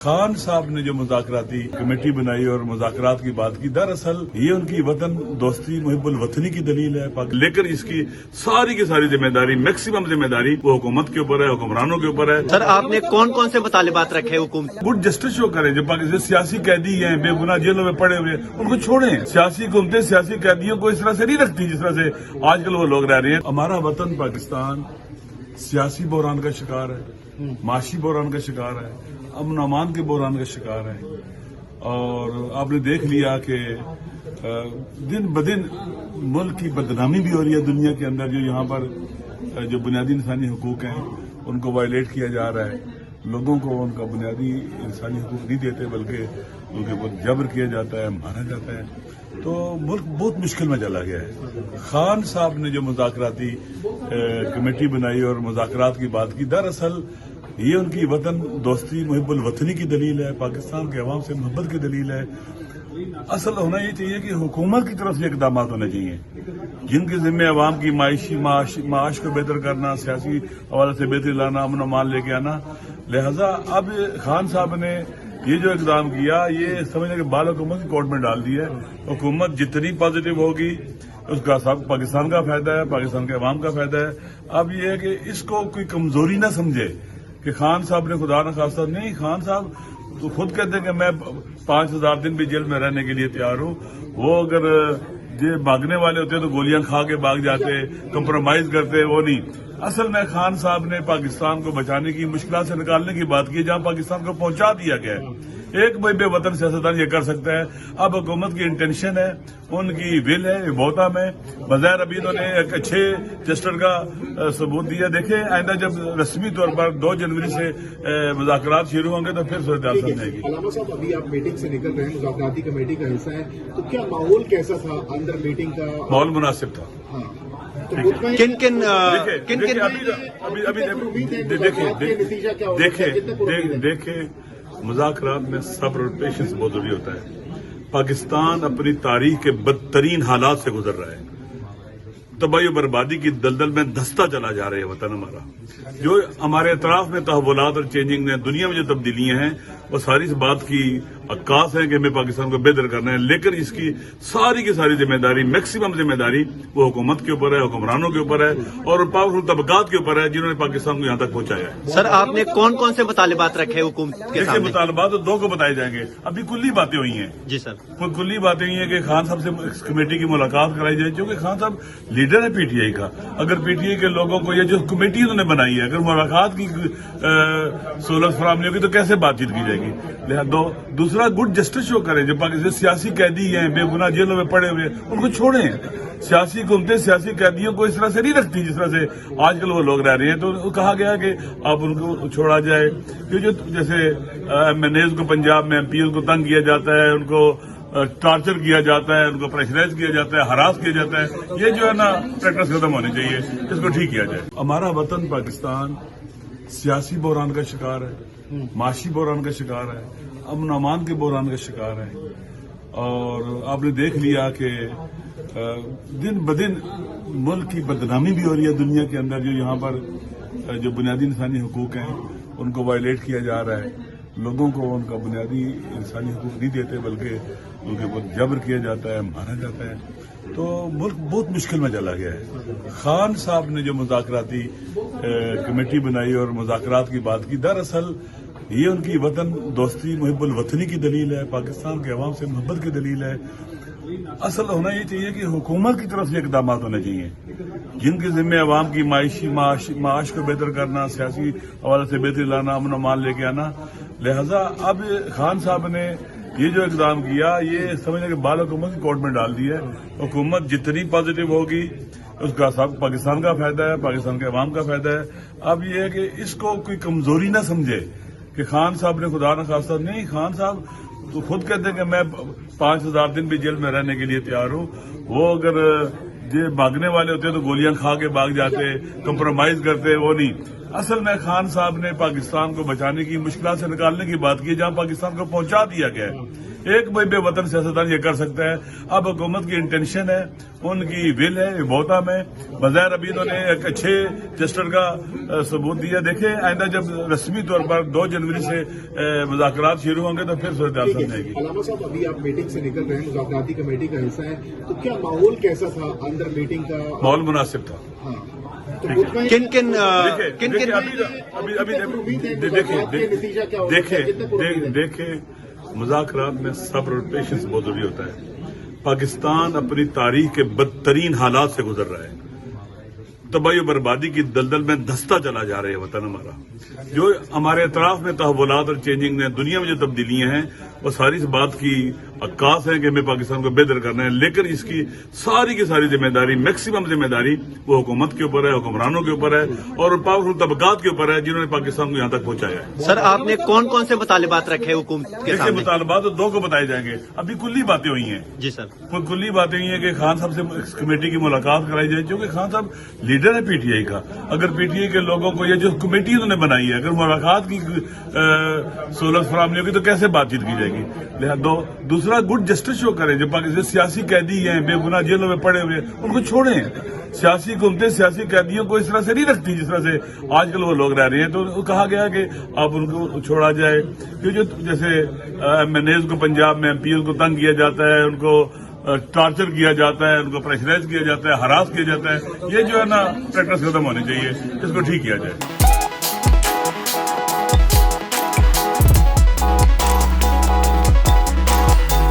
खान साहब ने जो मुज़ाकराती कमेटी बनाई और मुज़ाकरात की बात की, दरअसल ये उनकी वतन दोस्ती मुहिब्बुल वतनी की दलील है। लेकिन इसकी सारी की सारी जिम्मेदारी, मैक्सिमम जिम्मेदारी वो हुकूमत के ऊपर है, हुक्मरानों के ऊपर है। सर, आपने कौन कौन से मुतालिबात रखे हुकूमत? गुड जस्टिस शो करें। जो पाकिस्तान सियासी कैदी हैं, बेगुनाह जेलों में पड़े हुए, उनको छोड़ें। सियासी हुकूमतें सियासी कैदियों को इस तरह से नहीं रखती जिस तरह से आजकल वो लोग रह रहे हैं। हमारा वतन पाकिस्तान सियासी बहरान का शिकार है, माशी बहरान का शिकार है, अमन अमान के बहरान का शिकार है। और आपने देख लिया कि दिन ब दिन मुल्क की बदनामी भी हो रही है दुनिया के अंदर। जो यहाँ पर जो बुनियादी इंसानी हुकूक हैं उनको वायलेट किया जा रहा है। लोगों को उनका बुनियादी इंसानी हुकूक नहीं देते, बल्कि उनके ऊपर जबर किया जाता है, मारा जाता है। तो मुल्क बहुत मुश्किल में चला गया है। खान साहब ने जो मुज़ाकराती कमेटी बनाई और मुज़ाकरात की बात की, दरअसल ये उनकी वतन दोस्ती मुहिब्बुल वतनी की दलील है, पाकिस्तान के अवाम से मोहब्बत की दलील है। असल होना ये चाहिए कि हुकूमत की तरफ से इकदाम होने चाहिए जिनके जिम्मे अवाम की माश को बेहतर करना, सियासी हवाले से बेहतरी लाना, अमन अमान लेके आना। लिहाजा अब खान साहब ने ये जो इकदाम किया, ये समझने के बाद हुकूमत की कोर्ट में डाल दिया है। हुकूमत जितनी पॉजिटिव होगी उसका सब पाकिस्तान का फायदा है, पाकिस्तान के अवाम का फायदा है। अब ये है कि इसको कोई कमजोरी ना समझे कि खान साहब ने खुदा न खास्ता नहीं। खान साहब तो खुद कहते हैं कि मैं 5000 दिन भी जेल में रहने के लिए तैयार हूं। वो अगर ये भागने वाले होते तो गोलियां खा के भाग जाते, कंप्रोमाइज करते, वो नहीं। असल में खान साहब ने पाकिस्तान को बचाने की, मुश्किल से निकालने की बात की, जहां पाकिस्तान को पहुंचा दिया गया है। एक बेवतन सियासतदान ये कर सकता है। अब हुकूमत की इंटेंशन है, उनकी विल है बहुता में। बज़ाहिर अभी उन्होंने एक अच्छे जस्टर का सबूत दिया। देखें आइंदा जब रस्मी तौर पर 2 जनवरी से मुज़ाकरात शुरू होंगे तो फिर सूरत हाल समझ आएगी। अलामा साहब, अभी आप मीटिंग से निकल रहे हैं, मुज़ाकराती कमेटी का हिस्सा है, तो क्या माहौल कैसा था अंदर मीटिंग का? माहौल मुनासिब था। हाँ, तो किन किन देखे मुज़ाकरात में सब्र और पेशेंस बहुत जरूरी होता है। पाकिस्तान अपनी तारीख के बदतरीन हालात से गुजर रहा है। तबाही और बर्बादी की दलदल में धंसता चला जा रहा है वतन हमारा। जो हमारे अतराफ में तहव्वुलात और चेंजिंग ने दुनिया में जो तब्दीलियां हैं, वो सारी इस बात की अक्कास है कि हमें पाकिस्तान को बेहतर करना है। लेकिन इसकी सारी की सारी जिम्मेदारी, मैक्सिमम जिम्मेदारी वो हुकूमत के ऊपर है, हुक्मरानों के ऊपर है और पावरफुल तबकात के ऊपर है जिन्होंने पाकिस्तान को यहाँ तक पहुंचाया है। सर, आपने कौन कौन से मुतालिबात रखे हुकूमत के सामने? मुतालबात तो 2 को बताए जाएंगे। अभी कुल्ली बातें हुई हैं। जी सर, कोई कुल्ली बातें हुई है कि खान साहब से इस कमेटी की मुलाकात कराई जाए, क्योंकि खान साहब लीडर है पीटीआई का। अगर पीटीआई के लोगों को ये जो कमेटी उन्होंने बनाई है, अगर मुलाकात की सहूलत फराहम नहीं होगी तो कैसे बातचीत की जाएगी? दूसरा, गुड जस्टिस शो करें। जो पाकिस्तान सियासी कैदी हैं, बेगुनाह जेलों में पड़े हुए, उनको छोड़ें। सियासी हुकूमतें सियासी कैदियों को इस तरह से नहीं रखती जिस तरह से आजकल वो लोग रह रहे हैं। तो कहा गया कि आप उनको छोड़ा जाए। जो जैसे एमएनएज को पंजाब में एमपीएल को तंग किया जाता है, उनको टॉर्चर किया जाता है, उनको प्रेशराइज किया जाता है, हरास किया जाता है, ये जो है ना प्रैक्टिस खत्म होनी चाहिए, इसको ठीक किया जाए। हमारा वतन पाकिस्तान सियासी बहरान का शिकार है, माशी बहरान का शिकार है, अमन अमान के बहरान का शिकार है। और आपने देख लिया कि दिन ब दिन मुल्क की बदनामी भी हो रही है दुनिया के अंदर। जो यहाँ पर जो बुनियादी इंसानी हुकूक हैं उनको वायलेट किया जा रहा है। लोगों को उनका बुनियादी इंसानी हुकूक नहीं देते, बल्कि उनके ऊपर जबर किया जाता है, मारा जाता है। तो मुल्क बहुत मुश्किल में चला गया है। खान साहब ने जो मुज़ाकराती कमेटी बनाई और मुज़ाकरात की बात की, दरअसल ये उनकी वतन दोस्ती मुहिब्बुल वतनी की दलील है, पाकिस्तान के अवाम से मोहब्बत की दलील है। असल होना ये चाहिए कि हुकूमत की तरफ से इकदाम होने चाहिए जिनके जिम्मे अवाम की माश को बेहतर करना, सियासी हवाले से बेहतरी लाना, अमन अमान लेके आना। लिहाजा अब खान साहब ने ये जो इकदाम किया, ये समझने के बाद हुकूमत की कोर्ट में डाल दिया है। हुकूमत जितनी पॉजिटिव होगी उसका सब पाकिस्तान का फायदा है, पाकिस्तान के अवाम का फायदा है। अब ये है कि इसको कोई कमजोरी ना समझे कि खान साहब ने खुदा न खास्ता नहीं। खान साहब तो खुद कहते हैं कि मैं 5000 दिन भी जेल में रहने के लिए तैयार हूं। वो अगर ये भागने वाले होते तो गोलियां खा के भाग जाते, कंप्रोमाइज करते, वो नहीं। असल में खान साहब ने पाकिस्तान को बचाने की, मुश्किल से निकालने की बात की, जहां पाकिस्तान को पहुंचा दिया गया है। एक भाई बेवतन सियासतदान ये कर सकता है। अब हुकूमत की इंटेंशन है, उनकी विल है, ये बहुत है। बज़ाहिर अभी इन्होंने एक अच्छे जस्टर का सबूत दिया। देखें आइंदा जब रस्मी तौर पर 2 जनवरी से मुज़ाकरात शुरू होंगे तो फिर सूरत हाल समझ आएगी। अलामा साहब, अभी आप मीटिंग से निकल रहे हैं, मुज़ाकराती कमेटी का हिस्सा है, तो क्या माहौल कैसा था अंदर मीटिंग का? माहौल मुनासिब था। हाँ, तो मुद्दा किन किन देखिए देखे मुज़ाकरात में सब्र और पेशेंस बहुत जरूरी होता है। पाकिस्तान अपनी तारीख के बदतरीन हालात से गुजर रहा है। तबाही और बर्बादी की दलदल में धंसता चला जा रहा है वतन हमारा। जो हमारे अतराफ में तहव्वुलात और चेंजिंग ने दुनिया में जो तब्दीलियां हैं वो सारी इस बात की अक्कास है कि हमें पाकिस्तान को बेहतर करना है, लेकिन इसकी सारी की सारी जिम्मेदारी, मैक्सिमम जिम्मेदारी वो हुकूमत के ऊपर है, हुक्मरानों के ऊपर है और पावरफुल तबकात के ऊपर है जिन्होंने पाकिस्तान को यहाँ तक पहुंचाया है। सर, आपने कौन कौन से मुतालिबात रखे हुकूमत के देखिए सामने? मुतालबात तो 2 को बताए जाएंगे। अभी कुल्ली बातें हुई हैं। जी सर। कोई कुल्ली बातें हुई हैं कि खान साहब से इस कमेटी की मुलाकात कराई जाए, क्योंकि खान साहब लीडर है पीटीआई का। अगर पीटीआई के लोगों को ये जो कमेटी उन्होंने बनाई है, अगर मुलाकात की सहूलत फराहम नहीं होगी तो कैसे बातचीत की जाएगी? दूसरा गुड जस्टिस शो करें। जो पाकिस्तान सियासी कैदी हैं, बेगुनाह जेलों में पड़े हुए, उनको छोड़ें। सियासी हुकूमतें सियासी कैदियों को इस तरह से नहीं रखती जिस तरह से आजकल वो लोग रह रहे हैं। तो कहा गया कि आप उनको छोड़ा जाए। कि जो जैसे MNAs को पंजाब में MPs को तंग किया जाता है, उनको टॉर्चर किया जाता है, उनको प्रेशराइज किया जाता है, हरास किया जाता है, ये जो है ना प्रैक्टिस खत्म होनी चाहिए, इसको ठीक किया जाए।